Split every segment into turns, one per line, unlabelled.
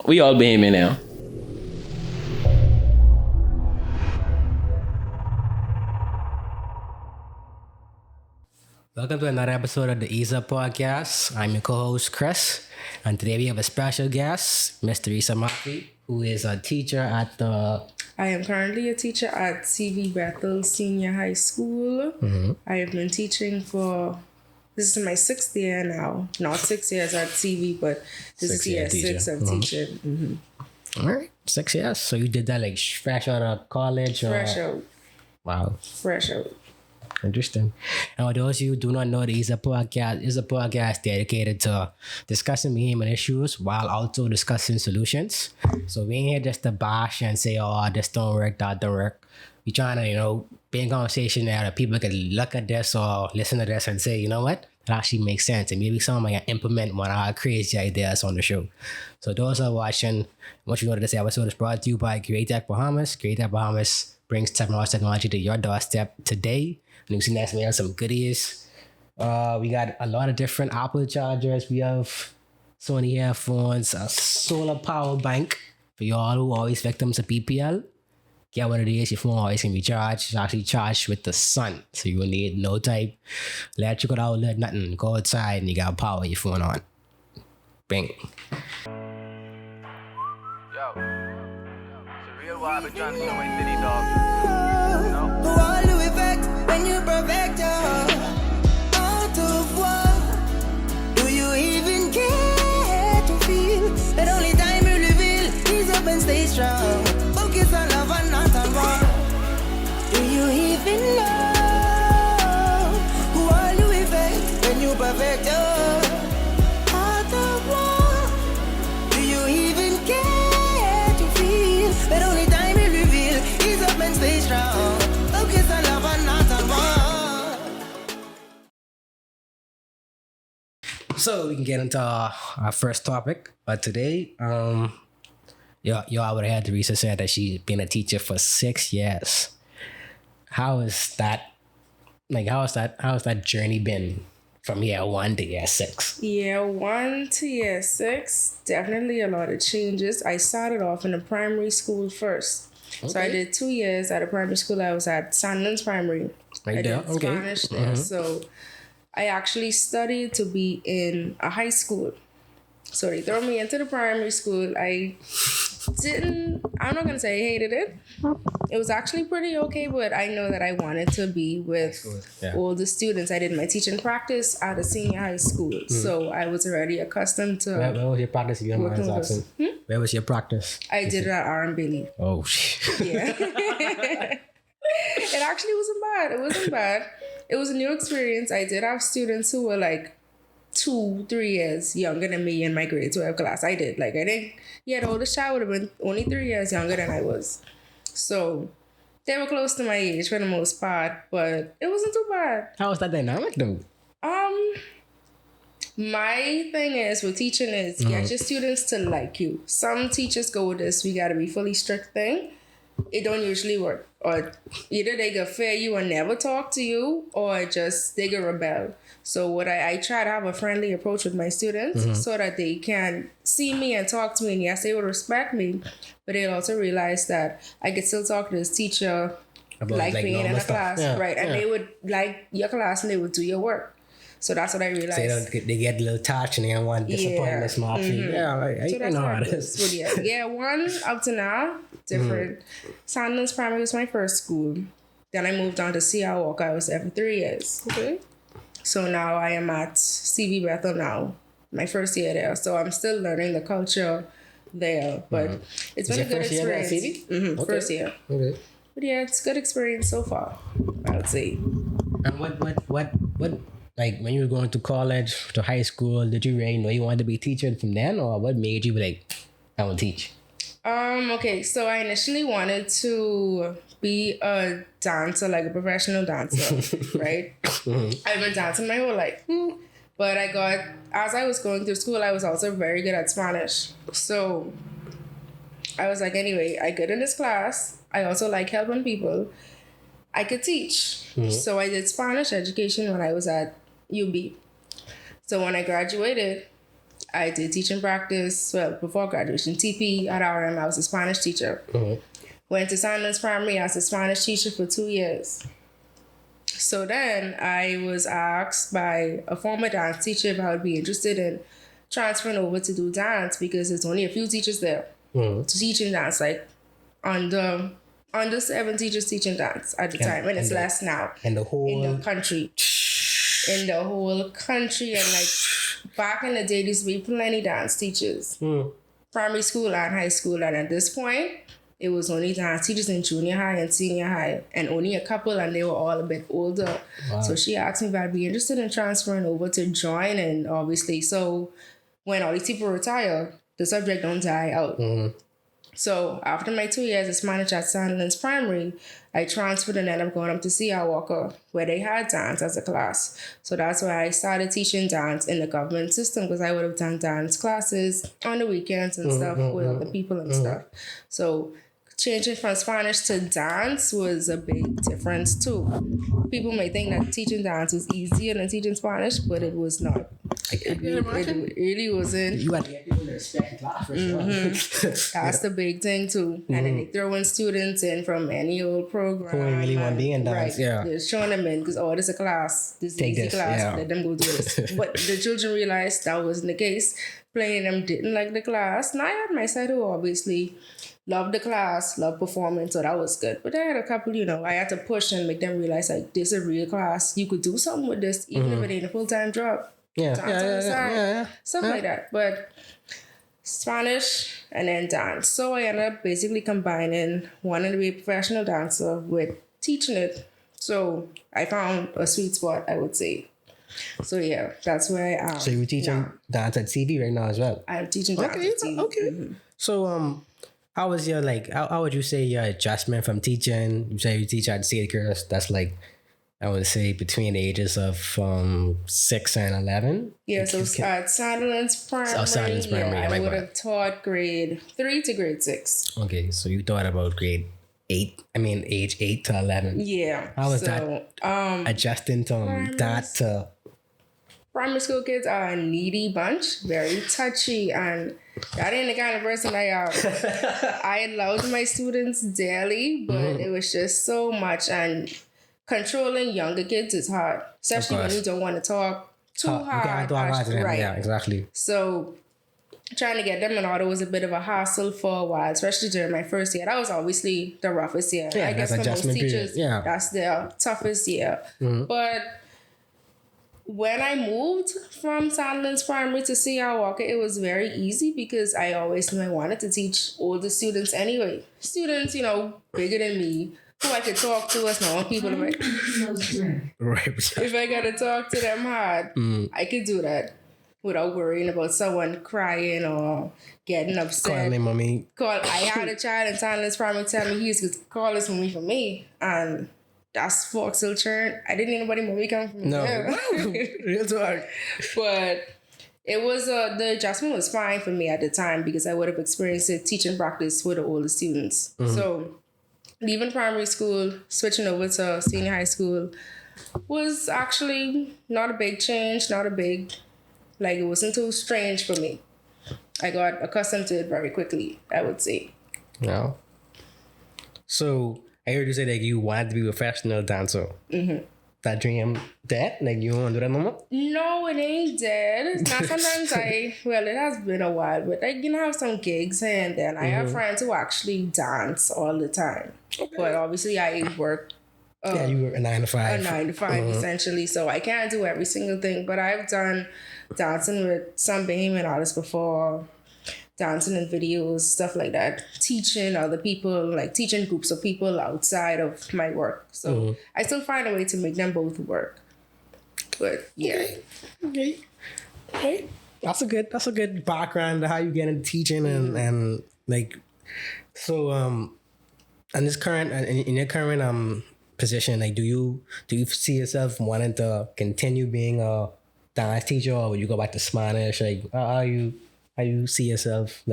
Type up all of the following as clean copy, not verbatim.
We all Bahamian now.
Welcome to another episode of the Ease Up Podcast. I'm your co-host, Chris. And today we have a special guest, Miss Deresa McPhee, who is a teacher at the...
I am currently a teacher at CV Bethel Senior High School. I have been teaching for... This is my 6th year now. Not 6 years at CV, but this is year 6 I'm teaching.
All right, 6 years. So you did that like fresh out of college? Or...
Fresh out.
Wow.
Fresh out.
Interesting. And for those of you who do not know, the Ease Up Podcast is a podcast dedicated to discussing human issues while also discussing solutions. So we ain't here just to bash and say, oh, this don't work, that don't work. We trying to, be in conversation there that people can look at this or listen to this and say, you know what? That actually makes sense. And maybe someone might implement one of our crazy ideas on the show. So those who are watching, I want you to know that this episode is brought to you by Educator Bahamas. Educator Bahamas brings technology to your doorstep today. And you see next we have some goodies. We got a lot of different Apple chargers. We have Sony earphones, a solar power bank for y'all who are always victims of PPL. Get one of these, your phone always can be charged. It's actually charged with the sun. So you will need no type electrical outlet, nothing. Go outside and you got power your phone on. Bing.
Yo, it's a real vibe, but trying to show my city dog. You know?
The wall effect when you perfect out of war. Do you even care to feel that only time will reveal? Ease up and stay strong. Focus on love and not on war. Do you even know who all you effect when you perfect out of war? Do you even care to feel that only time will reveal? Ease up and stay strong. Focus on love and not on war.
So we can get into our first topic. But today, you already had Deresa said that she's been a teacher for 6 years. How is that? How's that journey been from year 1 to year 6?
Year 1 to year 6, definitely a lot of changes. I started off in a primary school first. Okay. So I did 2 years at a primary school. I was at Sandlands Primary. I did Spanish there. So I actually studied to be in a high school. So they threw me into the primary school. I'm not going to say I hated it. It was actually pretty okay, but I know that I wanted to be with all the students. I did my teaching practice at a senior high school. So I was already accustomed to...
Where was your practice? Where was your practice?
I did it at R&B.
Oh, shit.
Yeah. It actually wasn't bad. It wasn't bad. It was a new experience. I did have students who were like 2-3 years younger than me in my grade 12 class. I did. I think, the oldest child would have been only 3 years younger than I was. So they were close to my age for the most part, but it wasn't too bad.
How was that dynamic though?
My thing is with teaching is get your students to like you. Some teachers go with this, we gotta be fully strict thing. It don't usually work. Or either they can fear you and never talk to you, or just they can rebel. So what I try to have a friendly approach with my students so that they can see me and talk to me. And yes, they will respect me, but they'll also realize that I could still talk to this teacher like being in a class. Yeah, right. And they would like your class and they would do your work. So that's what I realized.
So they get a little touch and they don't want to disappoint this mob. Yeah, right.
So
I know how it is.
Yeah, 1 up to now, different. Sandlands Primary was my first school. Then I moved on to C.R. Walker. I was there for 3 years. Okay. So now I am at CV Bethel now, my first year there. So I'm still learning the culture there. But it's been a good experience.
Okay.
First year.
Okay.
But yeah, it's a good experience so far, I would say.
And what like when you were going to college, to high school, did you really know you wanted to be a teacher from then, or what made you be like, I want to teach?
Okay, so I initially wanted to be a dancer, like a professional dancer, right? I've been dancing my whole life. But as I was going through school, I was also very good at Spanish. So I was like, anyway, I good in this class. I also like helping people. I could teach. So I did Spanish education when I was at UB. So when I graduated, I did teaching practice, well, before graduation, TP at RM, I was a Spanish teacher. Went to Sandlands Primary as a Spanish teacher for 2 years. So then I was asked by a former dance teacher if I would be interested in transferring over to do dance because there's only a few teachers there to teaching dance, like under 7 teachers teaching dance at the time, and it's less now
in the
country. In the whole country, and like back in the day, there used to be plenty dance teachers, primary school and high school, and at this point, it was only dance teachers in junior high and senior high, and only a couple, and they were all a bit older. Wow. So she asked me if I'd be interested in transferring over to join, and obviously, so when all these people retire, the subject don't die out. So after my 2 years as manager at Sandlands Primary, I transferred and ended up going up to C.R. Walker, where they had dance as a class. So that's why I started teaching dance in the government system, because I would have done dance classes on the weekends and stuff with other people and stuff. So changing from Spanish to dance was a big difference too. People may think that teaching dance was easier than teaching Spanish, but it was not. It really wasn't.
You had to get people to respect class for sure.
That's the big thing too. And then they throw in students in from any old program.
Who really want to be in dance,
right.
yeah.
They're showing them in because, this is a class. This is an easy class. Let them go do this. But the children realized that wasn't the case. Plenty of them didn't like the class. And I had my side who obviously loved the class, loved performance, so that was good. But I had a couple, I had to push and make them realize, like, this is a real class. You could do something with this, even if it ain't a full-time job. Stuff like that. But Spanish and then dance. So I ended up basically combining wanting to be a professional dancer with teaching it. So I found a sweet spot, I would say. So yeah, that's where I am.
So you're teaching dance at CV right now as well?
I'm teaching dance at CV.
Okay. So how was your, how would you say your adjustment from teaching? You say you teach at Educator, that's like, I would say between the ages of 6 and 11.
Yeah, so at Sandlands Primary, I would have taught grade 3 to grade 6.
Okay, so you taught about age 8 to 11.
Yeah.
How was that adjusting from that to...
Primary school kids are a needy bunch, very touchy, and that ain't the kind of person I am. I loved my students dearly, but it was just so much, and controlling younger kids is hard, especially when you don't want to talk too hard.
Right. Yeah, exactly.
So trying to get them in order was a bit of a hassle for a while, especially during my first year. That was obviously the roughest year.
Yeah,
I guess for most teachers, that's their toughest year. But when I moved from Sandlands Primary to C.R. Walker, it was very easy because I always knew I wanted to teach older students anyway. Students, bigger than me, who I could talk to as normal people. Right. If I got to talk to them hard, I could do that without worrying about someone crying or getting upset.
Calling mommy.
I had a child in Sandlands Primary tell me he used to call his mommy for me, and that's Foxhill Churn. I didn't need nobody mommy coming from me.
No, real talk.
But it was the adjustment was fine for me at the time because I would have experienced it teaching practice with the older students. So leaving primary school, switching over to senior high school was actually not a big change, it wasn't too strange for me. I got accustomed to it very quickly, I would say.
Yeah. So I heard you say that you wanted to be a professional dancer. That dream dead? You want to do that no more?
No, it ain't dead. Now sometimes it has been a while, but I have some gigs here and then. I have friends who actually dance all the time. Okay. But obviously I work.
You work a 9 to 5.
A 9 to 5 essentially, so I can't do every single thing. But I've done dancing with some Bahamian artists before, dancing in videos, stuff like that, teaching other people, teaching groups of people outside of my work. So I still find a way to make them both work. But yeah. Okay.
That's a good background to how you get into teaching and so in your current position, do you see yourself wanting to continue being a dance teacher, or would you go back to Spanish? How you see yourself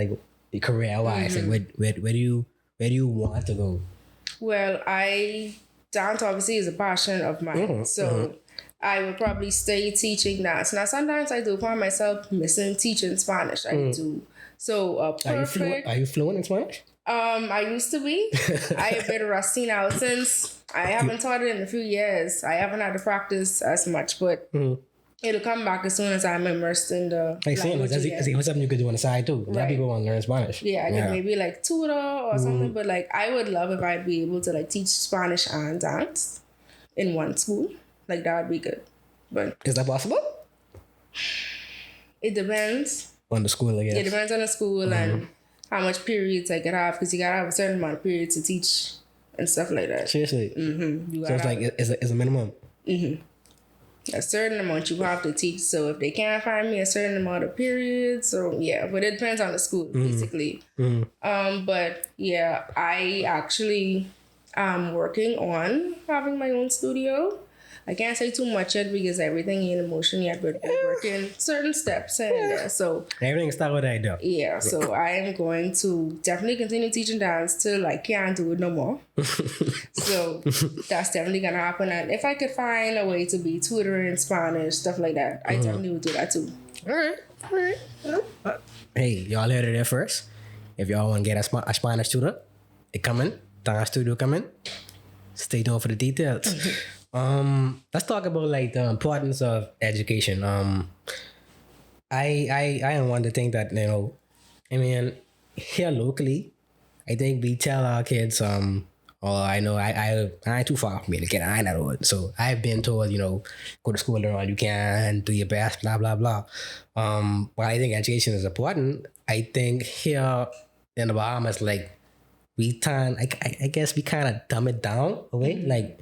career wise? Where do you want to go?
Well, I dance obviously is a passion of mine. So I would probably stay teaching dance. Now, sometimes I do find myself missing teaching Spanish. I do. So, perfect.
Are you fluent in Spanish?
I used to be. I have been rusty now since I haven't taught it in a few years. I haven't had to practice as much, but it'll come back as soon as I'm immersed in the language again.
That's something you could do on the side too. A lot of people want to learn Spanish.
Yeah, I could maybe like tutor or something, but like I would love if I'd be able to like teach Spanish and dance in one school. Like that would be good. But
is that possible?
It depends.
On the school, I guess.
It depends on the school and how much periods I could have, because you gotta have a certain amount of periods to teach and stuff like that.
Seriously. So it's like it's a minimum.
A certain amount you have to teach. So if they can't find me a certain amount of periods, so yeah, but it depends on the school basically. But yeah, I actually am working on having my own studio. I can't say too much yet because everything ain't in motion yet, but we're working certain steps and there. So
everything start with that though.
Yeah, so I am going to definitely continue teaching dance till I can't do it no more. So that's definitely gonna happen. And if I could find a way to be tutoring Spanish, stuff like that, I definitely would do that too.
All right. Hey, y'all heard it there first. If y'all want to get a Spanish tutor, it coming. Dance studio coming. Stay tuned for the details. Let's talk about like the importance of education. I am one to think that, you know, I mean, here locally, I think we tell our kids, or I know I ain't too far from me to get on that road. So I've been told, you know, go to school, learn all you can, do your best, blah, blah, blah. While I think education is important, I think here in the Bahamas, like, I guess we kind of dumb it down away. Like,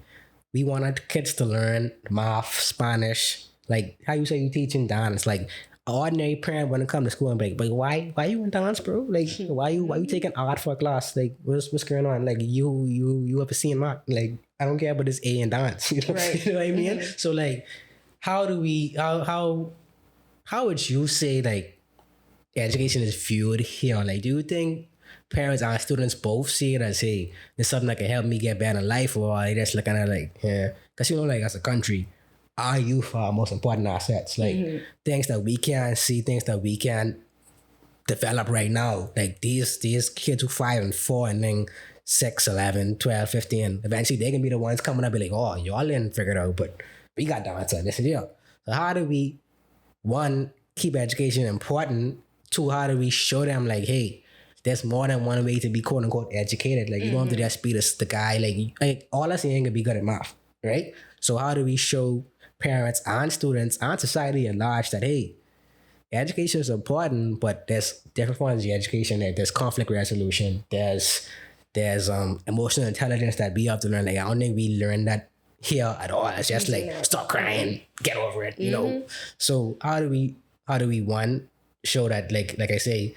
we want our kids to learn math, Spanish, like how you say you teaching dance. Like, an ordinary parent when it come to school and be like, but why you in dance, bro? Like, why you taking art for a class? Like, what's going on? Like, you ever seen math? Like, I don't care about this A in dance. You know,
Right.
You know what I mean? So like, how would you say like education is viewed here? Like, do you think parents and students both see it as, hey, there's something that can help me get better in life, or are they just looking at it like, yeah, because you know, like as a country, our youth are our most important assets. Like things that we can see, things that we can develop right now. Like these kids who 5 and 4 and then 6, 11, 12, 15, eventually they can be the ones coming up and be like, oh, y'all didn't figure it out, but we got down to this and yeah. So how do we, one, keep education important? Two, how do we show them like, hey, there's more than one way to be quote unquote educated. Like you don't have to just be the guy. Like all us ain't gonna be good at math, right? So how do we show parents and students and society at large that, hey, education is important, but there's different forms of education. There's conflict resolution. There's emotional intelligence that we have to learn. Like I don't think we learn that here at all. It's just like stop crying, get over it, you know. So how do we one show that like I say,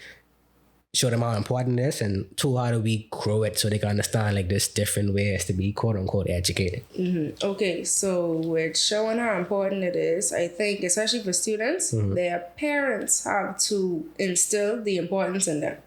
show them how important it is, and two, how do we grow it so they can understand like there's different ways to be quote unquote educated.
Okay, so with showing how important it is, I think especially for students, their parents have to instill the importance in them.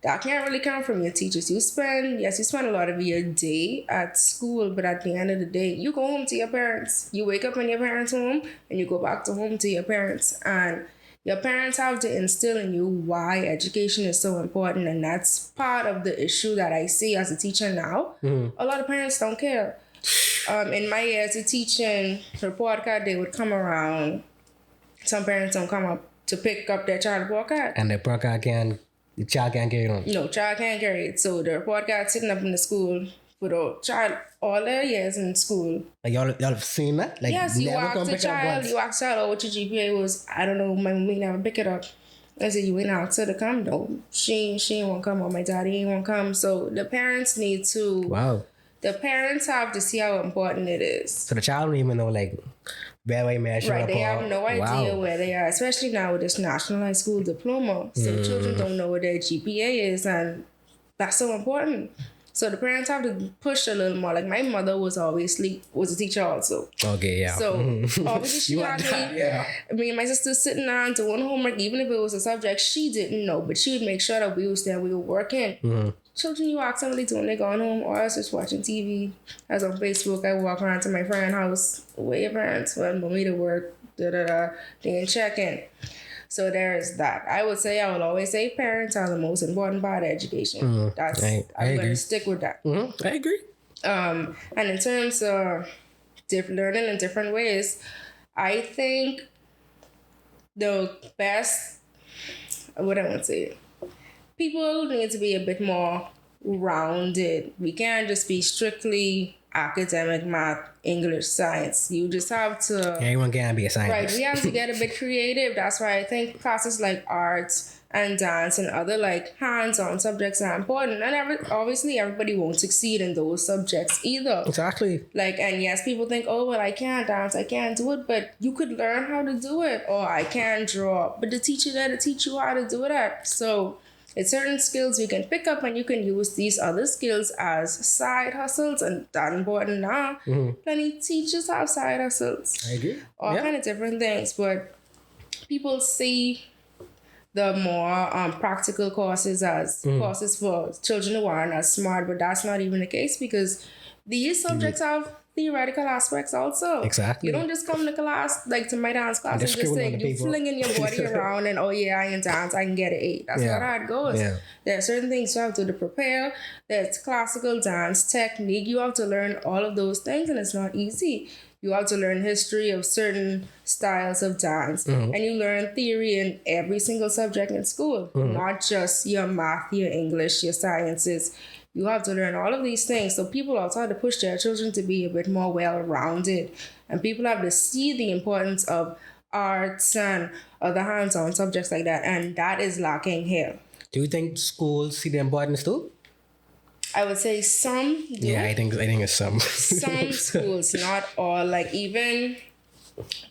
That can't really come from your teachers. You spend a lot of your day at school, but at the end of the day, you go home to your parents. You wake up in your parents' home and you go back to home to your parents, and your parents have to instill in you why education is so important. And that's part of the issue that I see as a teacher now. A lot of parents don't care. In my years of teaching report card, they would come around. Some parents don't come up to pick up their child report card.
And the report card the child can't carry it on.
No, child can't carry it. So the report card sitting up in the school for the child all their years in school.
Like y'all have seen that? Like
yes, you ask the child, oh, what your GPA was. I don't know, my mommy never pick it up. I said, you ain't out to the come though. She ain't won't come, or my daddy ain't won't come. So the parents need to.
Wow.
The parents have to see how important it is.
So the child don't even know like where they measure.
Right, they have no idea where they are, especially now with this national high school diploma. So children don't know what their GPA is, and that's so important. So the parents have to push a little more. Like my mother was a teacher also.
Okay, yeah.
So obviously she
You
had
want that,
me,
yeah.
me and my sister sitting down doing homework, even if it was a subject she didn't know, but she would make sure that we was there, we were working. Children, you ask somebody to when they gone home, or I was just watching TV. I was on Facebook. I walk around to my friend's house. Where your parents? Well, mommy to work. They ain't checking. So there is that. I would say, I will always say parents are the most important part of education. I'm going
agree.
to stick with that.
I agree.
And in terms of learning in different ways, I think the best, what I want to say, people need to be a bit more rounded. We can't just be strictly academic, math, English, science. You just have to...
Everyone can be a scientist.
Right, we have to get a bit creative. That's why I think classes like arts and dance and other like hands-on subjects are important. And obviously everybody won't succeed in those subjects either.
Exactly.
Like, and yes, people think, oh, well, I can't dance, I can't do it, but you could learn how to do it. Or I can't draw, but the teacher there to teach you how to do that. So it's certain skills you can pick up and you can use these other skills as side hustles, and that's important now. Plenty teachers have side hustles.
I agree.
All kind of different things, but people see the more practical courses as courses for children who aren't as smart, but that's not even the case because these subjects have theoretical aspects also.
Exactly.
You don't just come to class, like to my dance class, and just
scribble on
say
the
you
paper.
flinging your body around and, oh yeah, I can dance, I can get an 8. That's not how it goes.
Yeah.
There are certain things you have to prepare. There's classical dance technique. You have to learn all of those things, and it's not easy. You have to learn history of certain styles of dance, and you learn theory in every single subject in school, not just your math, your English, your sciences. You have to learn all of these things. So people also have to push their children to be a bit more well-rounded, and people have to see the importance of arts and other hands-on subjects like that, and that is lacking here.
Do you think schools see the importance too?
I would say some do.
Yeah, I think it's some.
Some schools, not all. Like even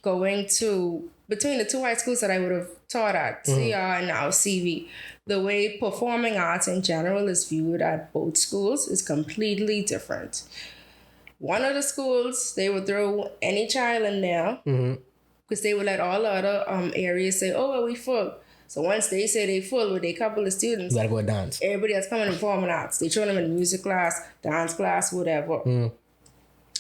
going to between the two high schools that I would have taught at, CR and now CV, the way performing arts in general is viewed at both schools is completely different. One of the schools, they would throw any child in there because they would let all the other areas say, oh, well, we full. So once they say they full with a couple of students,
You gotta go dance.
everybody that's coming in performing arts, they throw them in music class, dance class, whatever.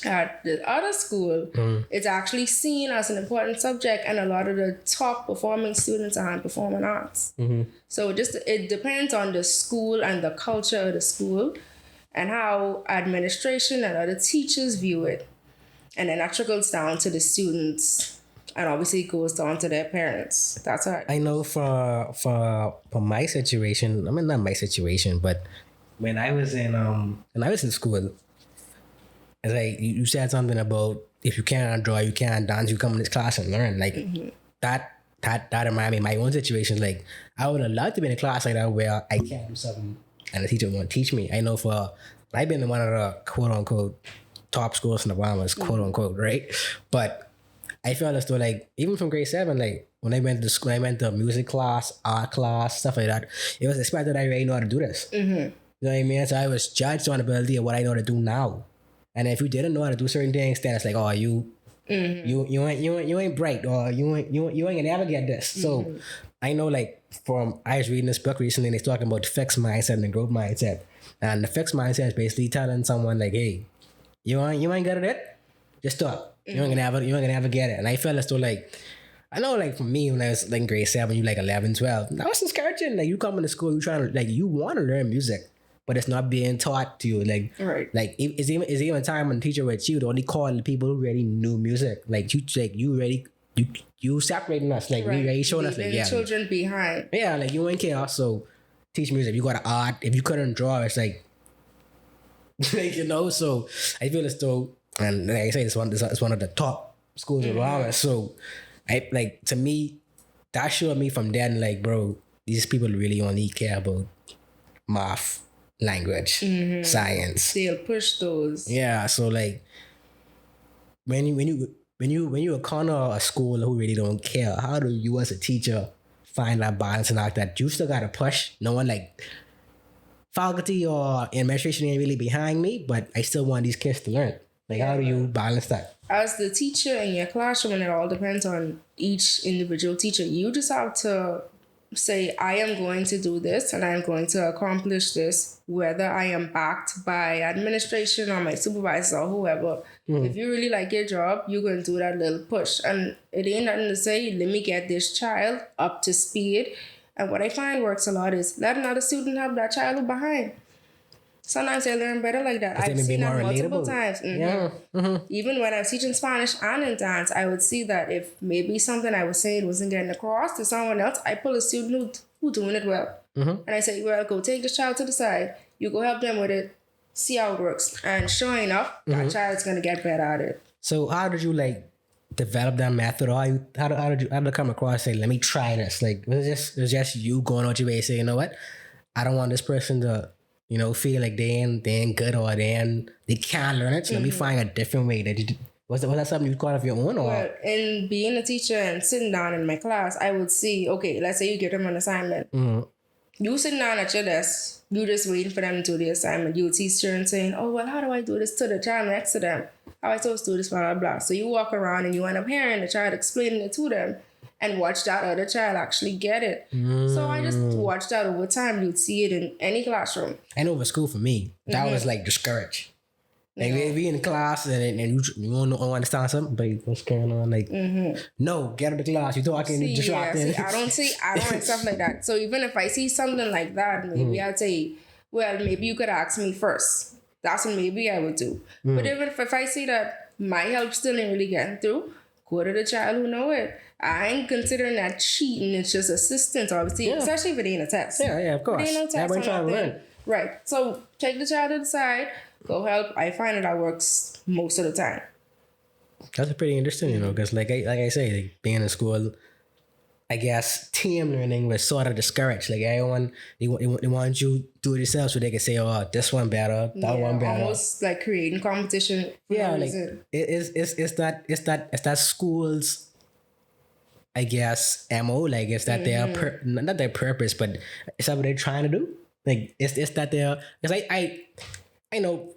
At the other school, it's actually seen as an important subject, and a lot of the top performing students are in performing arts. So it depends on the school and the culture of the school and how administration and other teachers view it. And then that trickles down to the students, and obviously it goes down to their parents. That's how
I know for my situation, I mean not my situation, but when I was in school, it's like you said something about if you can't draw, you can't dance, you come in this class and learn. Like that reminded me of my own situation. Like I would have loved to be in a class like that where I can't do something and the teacher won't teach me. I know I've been in one of the quote unquote top schools in the Bahamas, quote unquote, right? But I felt as though like even from grade 7, like when I went to school, I went to music class, art class, stuff like that. It was expected I already know how to do this. You know what I mean? So I was judged on the ability of what I know how to do now. And if you didn't know how to do certain things, then it's like, oh, you ain't bright, or you ain't gonna never get this. So I know, like, I was reading this book recently, and it's talking about the fixed mindset and the growth mindset. And the fixed mindset is basically telling someone like, hey, you ain't good at it, just stop. You ain't gonna ever get it. And I felt as though like, I know like for me when I was like in grade 7, you like 11, 12, that was discouraging. Like you come into school, you trying to like you want to learn music, but it's not being taught to you. Like like it's even a time when the teacher would you to only call the people who already knew music. Like you separating us. Like we already showing us like
the children behind.
Yeah, like you ain't care. So teach music. You got to art. If you couldn't draw, it's like like so I feel as though, and like I say, it's one of the top schools around. So I like, to me, that showed me from then, like, bro, these people really only care about math, language, science.
They'll push those.
Yeah. So like when you encounter a school who really don't care, how do you as a teacher find that balance and like that? You still gotta push. No one like faculty or administration ain't really behind me, but I still want these kids to learn. Like, how do you balance that?
As the teacher in your classroom, and it all depends on each individual teacher, you just have to say, I am going to do this and I am going to accomplish this, whether I am backed by administration or my supervisor or whoever. If you really like your job, you're going to do that little push. And it ain't nothing to say, let me get this child up to speed. And what I find works a lot is let another student have that child behind. Sometimes they learn better like that. I've seen that multiple times.
Yeah.
Even when I was teaching Spanish and in dance, I would see that if maybe something I was saying wasn't getting across to someone else, I pull a student who doing it well. And I say, well, go take this child to the side. You go help them with it. See how it works. And sure enough, that child's going to get better at it.
So how did you develop that method? Or how did you come across and say, let me try this? Like, it was just you going out your way and say, you know what? I don't want this person to, feel like they ain't good or they can't learn it. So let me find a different way. Was that something you caught of your own? Or?
Well, in being a teacher and sitting down in my class, I would see, okay, let's say you give them an assignment. You sitting down at your desk, you just waiting for them to do the assignment. You would see students saying, oh, well, how do I do this to the child next to them? How am I supposed to do this, blah, blah, blah. So you walk around and you end up hearing the child explaining it to them and watch that other child actually get it. So I just watched that over time. You'd see it in any classroom.
I know for school for me, that was discouraged. Like, we be in class and you don't understand something, but what's going on? Like, no, get out of the class. You talking, you distracting.
I don't like stuff like that. So even if I see something like that, maybe I'd say, well, maybe you could ask me first. That's what maybe I would do. But even if I see that my help still ain't really getting through, go to the child who know it. I ain't considering that cheating. It's just assistance, obviously, especially if it ain't a test.
Yeah, of course.
If it ain't no test or nothing. Right. So take the child to the side, go help. I find that works most of the time.
That's pretty interesting, because like I say, being in school, I guess team learning was sort of discouraged. Like everyone, they want you to do it yourself so they can say, oh, this one better, that one better. Almost
like creating competition.
Yeah, like it's that school's, I guess, MO. Like it's that their not their purpose, but it's what they're trying to do. Like it's that they're, because I know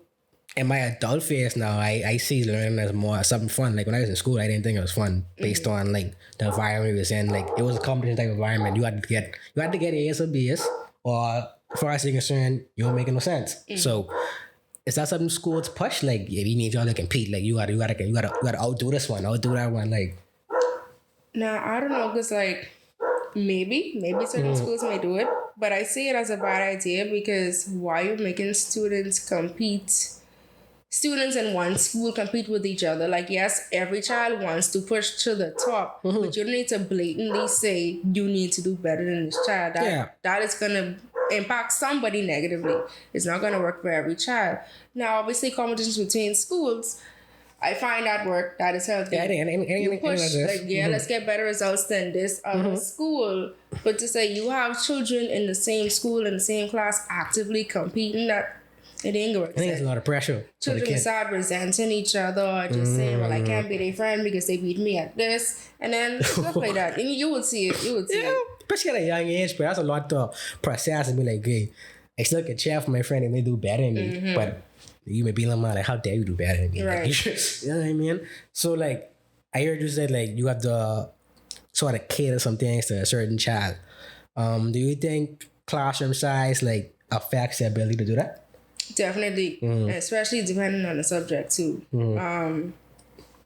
in my adult phase now, I see learning as more something fun. Like when I was in school, I didn't think it was fun based on like the environment we was in. Like it was a competition type of environment. You had to get A's or B's, or as far as you're concerned, you don't make no sense. So is that something schools push? Like if you need y'all to compete, like you gotta outdo this one, outdo that one. Like,
nah, I don't know, because like maybe certain schools may do it, but I see it as a bad idea, because why are you making students in one school compete with each other? Like, yes, every child wants to push to the top, but you don't need to blatantly say you need to do better than this child. That is going to impact somebody negatively. It's not going to work for every child. Now, obviously, competitions between schools, I find that work, that is healthy. You push, let's get better results than this other school. But to say you have children in the same school, in the same class, actively competing, that it ain't gonna work.
I think it's a lot of pressure.
Children start resenting each other, or just saying, well, I can't be their friend because they beat me at this. And then stuff like that. And you would see it.
Especially at a young age, but that's a lot to process and be like, hey, I still can cheer for my friend and they do better than me. But you may be like, how dare you do better than me?
Right.
Like, you know what I mean? So like, I heard you said like you have to sort of cater some things to a certain child. Do you think classroom size like affects the ability to do that?
Definitely, especially depending on the subject too.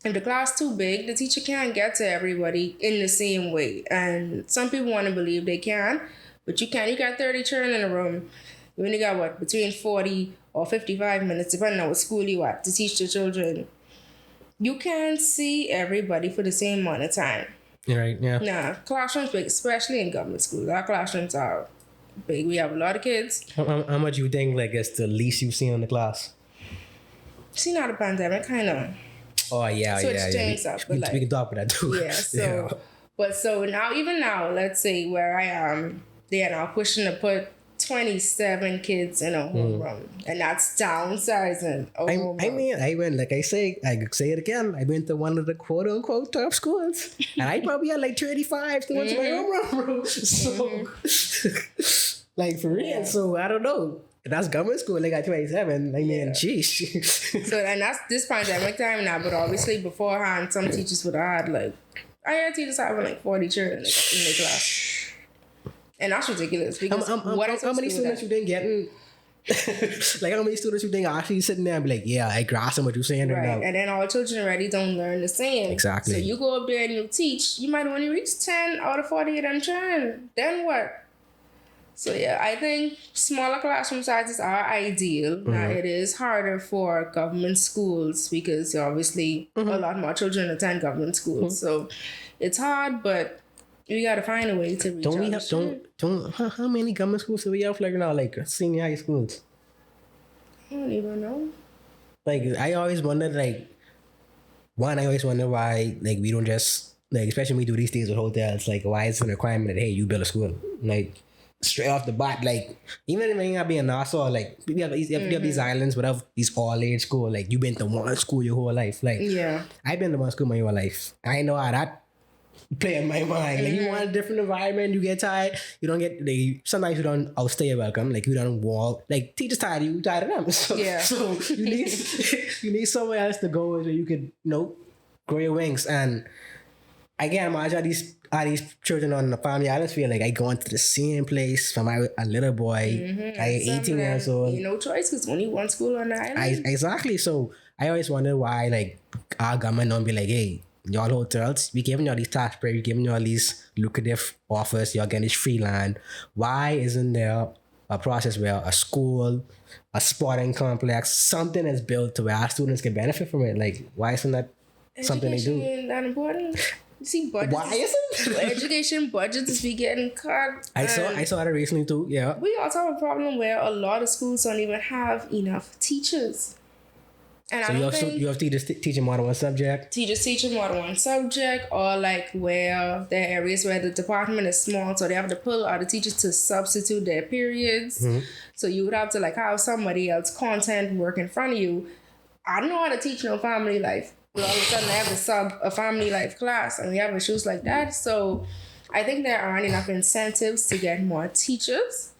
If the class too big, the teacher can't get to everybody in the same way. And some people want to believe they can, but you can't. You got 30 children in a room. You only got between 40 or 55 minutes, depending on what school you at, to teach the children. You can't see everybody for the same amount of time.
Right, yeah.
Nah, classrooms big, especially in government schools. Our classrooms are big. We have a lot of kids.
How much you think like is the least you've seen in the class?
See, now the pandemic kind of.
Oh yeah,
things up.
We can talk about that too.
Yeah. So, but so now, even now, let's say where I am, they are now pushing to put 27 kids in a homeroom, and that's downsizing.
I mean, I went, like I say it again. I went to one of the quote unquote top schools, and I probably had like 35 students in my homeroom. So, like for real. So I don't know. That's government school. Like at 27. I mean, sheesh.
So, and that's this pandemic time now, but obviously beforehand, some teachers would have had like, I had teachers having like 40 children in their class. And that's ridiculous because
how many students you didn't get in? Like how many students you think are actually sitting there and be like, yeah, I grasp what you're saying right now.
And then all children already don't learn the same.
Exactly.
So you go up there and you teach, you might only reach 10 out of 40 of them children. Then what? So yeah, I think smaller classroom sizes are ideal. Now it is harder for government schools because obviously a lot more children attend government schools. So it's hard, but we gotta find a way to reach
how many government schools do we have like now, like senior high schools?
I don't even know.
Like I always wondered why like we don't just like, especially when we do these things with hotels, like why is it a requirement that hey, you build a school? Like straight off the bat, like even if it may not be in Nassau, like we have these islands without these all age school, like you've been to one school your whole life. Like I've been to one school my whole life. I know how that play in my mind. Like you want a different environment, you get tired, you don't get sometimes you don't outstay your welcome, like you don't walk, like teachers tired you tired of them. So you need somewhere else to go where you could grow your wings. And I can't imagine these children on the family islands feel like I going to the same place from a little boy. I 18 years old.
No choice because only one school on the island.
Exactly. So I always wonder why like our government don't be like, hey, y'all hotels, we giving y'all these taxpayers, we giving y'all these lucrative offers, y'all getting this free land. Why isn't there a process where a school, a sporting complex, something is built to where our students can benefit from it? Like, why isn't that something they do?
Isn't that important? You see, budgets.
Why isn't
education budgets is be getting cut?
I saw that recently too. Yeah.
We also have a problem where a lot of schools don't even have enough teachers. And
so you have teachers teaching more than one subject?
Teachers teaching more than one subject, or like where there are areas where the department is small, so they have to pull out the teachers to substitute their periods. So you would have to like have somebody else content work in front of you. I don't know how to teach no family life. But all of a sudden I have to sub a family life class and we have issues like that. So I think there aren't enough incentives to get more teachers.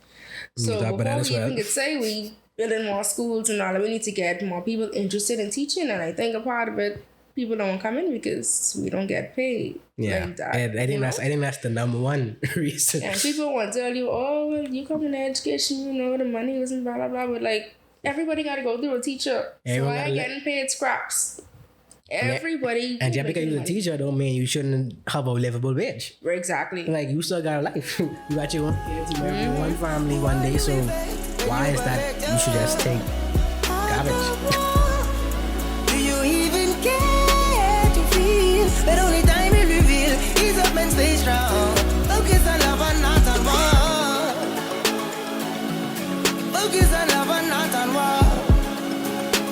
So before we even could say we building more schools and all that, we need to get more people interested in teaching. And I think a part of it, people don't come in because we don't get paid.
Yeah, like that, and I think that's the number one reason.
And people want to tell you, oh, well, you come into education, the money wasn't blah blah blah. But like everybody got to go through a teacher, so I ain't getting paid scraps. Everybody.
And just because you're a teacher don't mean you shouldn't have a livable wage.
Exactly.
Like you still got a life. You got your own kids, you marry one family one day. So why is that you should just take